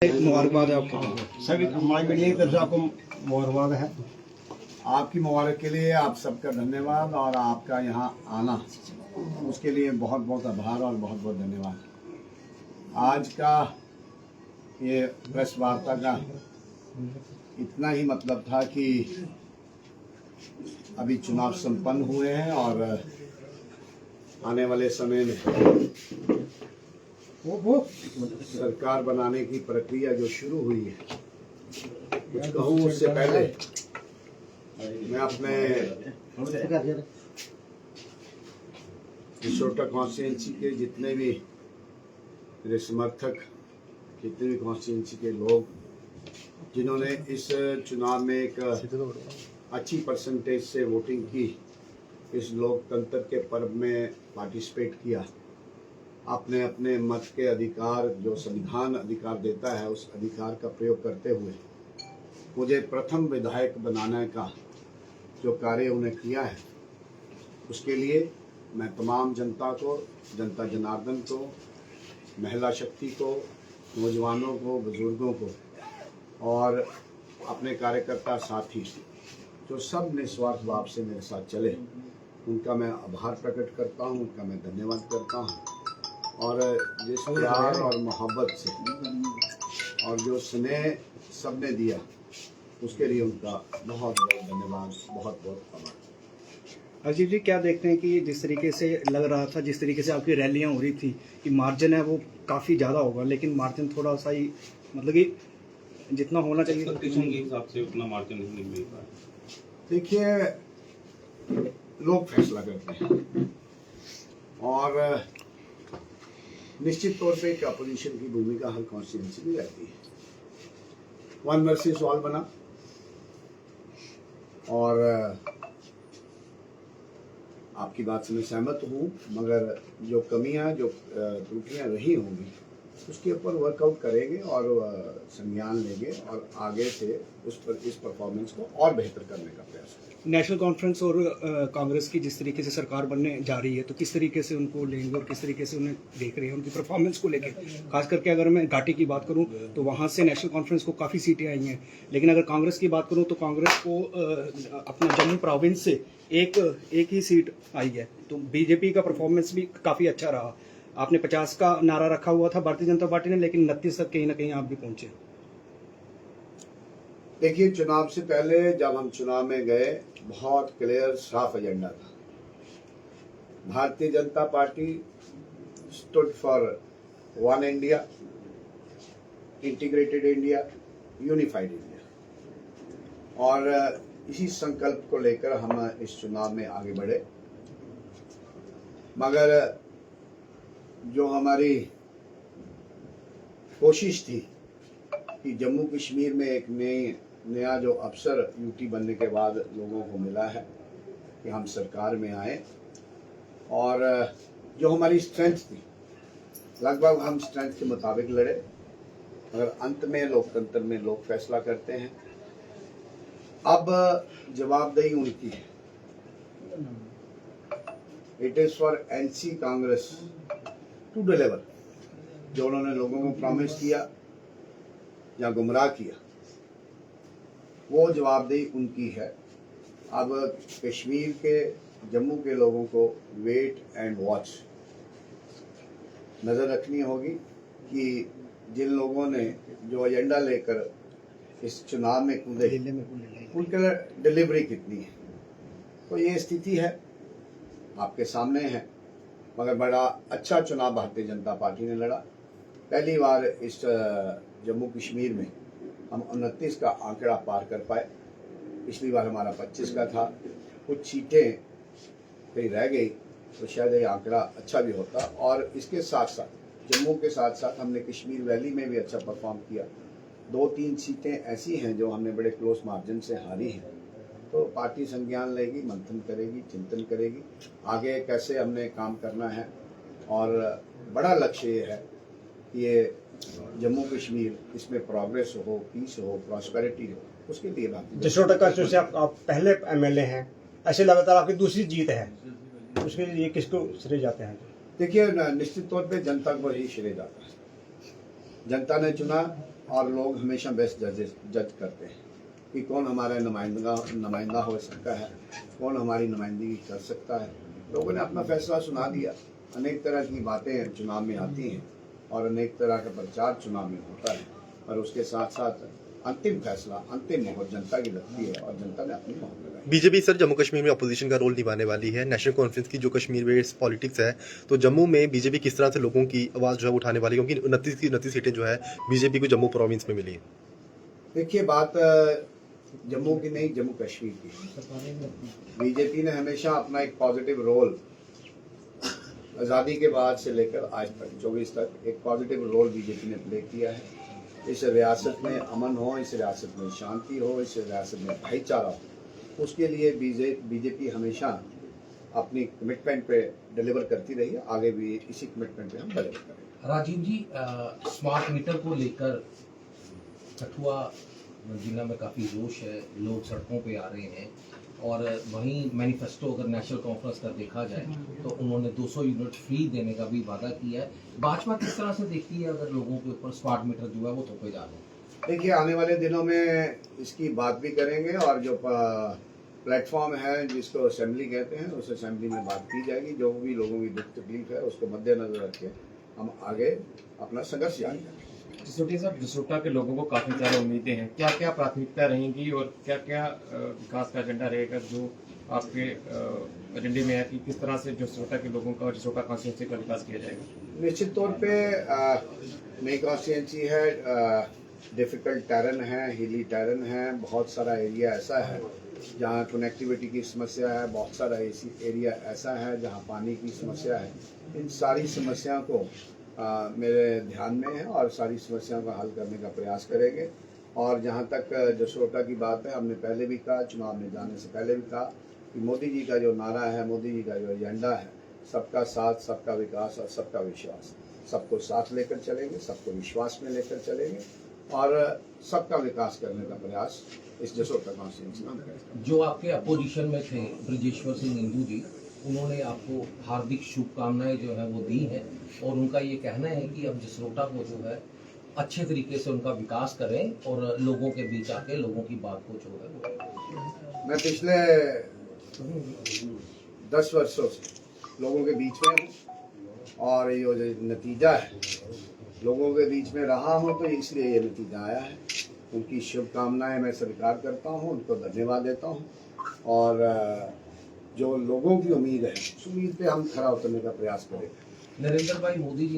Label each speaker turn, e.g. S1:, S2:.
S1: मुबारकबाद है आपको।
S2: सभी हमारी मीडिया की तरफ से आपको मुबारकबाद है। आपकी मुबारक के लिए आप सबका धन्यवाद और आपका यहाँ आना उसके लिए बहुत बहुत आभार और बहुत बहुत धन्यवाद। आज का ये प्रेस वार्ता का इतना ही मतलब था कि अभी चुनाव संपन्न हुए हैं और आने वाले समय में सरकार बनाने की प्रक्रिया जो शुरू हुई है, कुछ कहूँ उससे पहले मैं अपने रिसोर्टा कॉन्स्टिट्यूंसी के जितने भी मेरे समर्थक, जितने भी कॉन्स्टिट्यूंसी के लोग जिन्होंने इस चुनाव में एक अच्छी परसेंटेज से वोटिंग की, इस लोकतंत्र के पर्व में पार्टिसिपेट किया, अपने अपने मत के अधिकार जो संविधान अधिकार देता है उस अधिकार का प्रयोग करते हुए मुझे प्रथम विधायक बनाने का जो कार्य उन्हें किया है, उसके लिए मैं तमाम जनता को, जनता जनार्दन को, महिला शक्ति को, नौजवानों को, बुजुर्गों को और अपने कार्यकर्ता साथी जो सब निस्वार्थ भाव से मेरे साथ चले, उनका मैं आभार प्रकट करता हूँ, उनका मैं धन्यवाद करता हूँ। और जिस प्यार और मोहब्बत से और जो स्नेह सबने दिया उसके लिए उनका बहुत बहुत धन्यवाद, बहुत बहुत आभार।
S1: अजीत जी, क्या देखते हैं कि जिस तरीके से लग रहा था, जिस तरीके से आपकी रैलियां हो रही थी कि मार्जिन है वो काफ़ी ज़्यादा होगा, लेकिन मार्जिन थोड़ा सा ही मतलब कि जितना होना चाहिए
S3: के हिसाब से उतना मार्जिन नहीं मिल पा रहा।
S2: देखिए, लोग फैसला करते हैं और निश्चित तौर पे एक अपोजिशन की भूमिका हर कॉन्स्टिट्यूंसी में रहती है। वन वर्सेस ऑल बना और आपकी बात से मैं सहमत हूँ, मगर जो कमियां, जो त्रुटियां रही होंगी उसके ऊपर वर्कआउट करेंगे और संज्ञान लेंगे और आगे से इस परफॉर्मेंस को और बेहतर करने का प्रयास करेंगे।
S1: नेशनल कॉन्फ्रेंस और कांग्रेस की जिस तरीके से सरकार बनने जा रही है, तो किस तरीके से उनको लेंगे और किस तरीके से उन्हें देख रहे हैं उनकी परफॉर्मेंस को लेकर? खास करके अगर मैं घाटी की बात करूं तो वहां से नेशनल कॉन्फ्रेंस को काफ़ी सीटें आई हैं, लेकिन अगर कांग्रेस की बात करूं तो कांग्रेस को अपना जम्मू प्रोविंस से एक ही सीट आई है। तो बीजेपी का परफॉर्मेंस भी काफ़ी अच्छा रहा। आपने 50 का नारा रखा हुआ था भारतीय जनता पार्टी ने, लेकिन 29 तक कहीं ना कहीं आप भी पहुंचे।
S2: देखिए, चुनाव से पहले जब हम चुनाव में गए बहुत क्लियर साफ एजेंडा था। Bharatiya Janata party stood for one India, integrated India, unified India, और इसी संकल्प को लेकर हम इस चुनाव में आगे बढ़े। मगर जो हमारी कोशिश थी कि जम्मू कश्मीर में एक नया जो अवसर यूटी बनने के बाद लोगों को मिला है कि हम सरकार में आए, और जो हमारी स्ट्रेंथ थी लगभग हम स्ट्रेंथ के मुताबिक लड़े, मगर अंत में लोकतंत्र में लोग फैसला करते हैं। अब जवाबदेही उनकी है। It is for NC Congress to deliver. जो उन्होंने लोगों को प्रॉमिस किया या गुमराह किया, वो जवाबदेही उनकी है। अब कश्मीर के, जम्मू के लोगों को वेट एंड वॉच नज़र रखनी होगी कि जिन लोगों ने जो एजेंडा लेकर इस चुनाव में कूदे उनके लिए डिलीवरी कितनी है। तो ये स्थिति है, आपके सामने है। मगर बड़ा अच्छा चुनाव भारतीय जनता पार्टी ने लड़ा। पहली बार इस जम्मू कश्मीर में हम 29 का आंकड़ा पार कर पाए। पिछली बार हमारा 25 का था। कुछ सीटें कहीं रह गई तो शायद ये आंकड़ा अच्छा भी होता। और इसके साथ साथ जम्मू के साथ साथ हमने कश्मीर वैली में भी अच्छा परफॉर्म किया। 2-3 सीटें ऐसी हैं जो हमने बड़े क्लोज मार्जिन से हारी हैं। तो पार्टी संज्ञान लेगी, मंथन करेगी, चिंतन करेगी आगे कैसे हमने काम करना है। और बड़ा लक्ष्य ये है कि ये जम्मू कश्मीर, इसमें प्रोग्रेस हो, पीस हो, प्रॉस्पेरिटी हो, उसके लिए बात।
S4: रिसोर्टा कॉन्स्टिट्यूंसी से आप पहले एमएलए हैं, ऐसे लगातार आपकी दूसरी जीत है, उसके लिए किसको श्रेय जाते हैं?
S2: देखिए, निश्चित तौर पे जनता को ही श्रेय जाता है। जनता ने चुना, और लोग हमेशा बेस्ट जज करते हैं कि कौन हमारा नुमाइंदा हो सकता है, कौन हमारी नुमाइंदगी कर सकता है। लोगों ने अपना फैसला सुना दिया। अनेक तरह की बातें चुनाव में आती हैं और अनेक तरह का प्रचार चुनाव में होता है, पर उसके साथ साथ अंतिम फैसला, अंतिम मोहर जनता की लगती है और जनता ने अपनी मोहर लगाई।
S5: बीजेपी सर जम्मू कश्मीर में अपोजिशन का रोल निभाने वाली है। नेशनल कॉन्फ्रेंस की जो कश्मीर बेस्ड पॉलिटिक्स है, तो जम्मू में बीजेपी किस तरह से लोगों की आवाज़ जो है उठाने वाली है, क्योंकि 29 सीटें जो है बीजेपी को जम्मू प्रोविंस में मिली है।
S2: देखिए, बात जम्मू की नहीं, जम्मू कश्मीर की। बीजेपी ने हमेशा अपना एक पॉजिटिव रोल आज़ादी के बाद से लेकर आज तक 24 तक एक पॉजिटिव रोल बीजेपी ने प्ले किया है। इस रियासत में अमन हो, इस रियासत में शांति हो, इस रियासत में भाईचारा हो, उसके लिए बीजेपी हमेशा अपनी कमिटमेंट पे डिलीवर करती रही है। आगे भी इसी कमिटमेंट पे हम डिलीवर करेंगे।
S6: राजीव जी, स्मार्ट मीटर को लेकर कठुआ जिला में काफ़ी रोष है, लोग सड़कों पे आ रहे हैं और वहीं मैनिफेस्टो अगर नेशनल कॉन्फ्रेंस का देखा जाए तो उन्होंने 200 यूनिट फ्री देने का भी वादा किया है। भाजपा किस तरह से देखती है अगर लोगों के ऊपर स्मार्ट मीटर जो है वो थोपे जा रहे हैं?
S2: देखिए, आने वाले दिनों में इसकी बात भी करेंगे और जो प्लेटफॉर्म है जिसको असेंबली कहते हैं, उस असेंबली में बात की जाएगी। जो भी लोगों की दुख तकलीफ है उसको मद्देनजर रख के हम आगे अपना संघर्ष जारी करेंगे।
S7: जसरोटी साहब, जसरोटा के लोगों को काफ़ी ज़्यादा उम्मीदें हैं, क्या क्या प्राथमिकता रहेंगी और क्या क्या विकास का एजेंडा रहेगा जो आपके एजेंडे में है कि किस तरह से जसरोटा के लोगों का और जसरोटा कॉन्स्टिट्यूंसी का विकास किया जाएगा?
S2: निश्चित तौर पे नई कॉन्स्टिट्यूंसी है, डिफ़िकल्ट टेरन है, हिली टेरन है, बहुत सारा एरिया ऐसा है जहाँ कनेक्टिविटी की समस्या है, बहुत सारा एरिया ऐसा है जहाँ पानी की समस्या है। इन सारी समस्याओं को मेरे ध्यान में है और सारी समस्याओं का हल करने का प्रयास करेंगे। और जहाँ तक जसरोटा की बात है, हमने पहले भी कहा, चुनाव में जाने से पहले भी कहा कि मोदी जी का जो नारा है, मोदी जी का जो एजेंडा है, सबका साथ, सबका विकास और सबका विश्वास। सबको साथ लेकर चलेंगे, सबको विश्वास में लेकर चलेंगे और सबका विकास करने का प्रयास इस जसरोटा कॉन्स्टिट्यूंसी में करेंगे।
S6: जो आपके अपोजिशन में थे ब्रजेश्वर सिंह इंदू जी, उन्होंने आपको हार्दिक शुभकामनाएं जो है वो दी हैं और उनका ये कहना है कि अब जसरोटा को जो है अच्छे तरीके से उनका विकास करें और लोगों के बीच आके लोगों की बात को जो है वो।
S2: मैं पिछले 10 वर्षों से लोगों के बीच में हूँ और ये जो नतीजा है, लोगों के बीच में रहा हूँ तो इसलिए ये नतीजा आया है। उनकी शुभकामनाएं मैं स्वीकार करता हूँ, उनको धन्यवाद देता हूँ और जो लोगों की उम्मीद है, उस उम्मीद पे हम खरा उतरने का प्रयास करेंगे।
S6: नरेंद्र भाई मोदी जी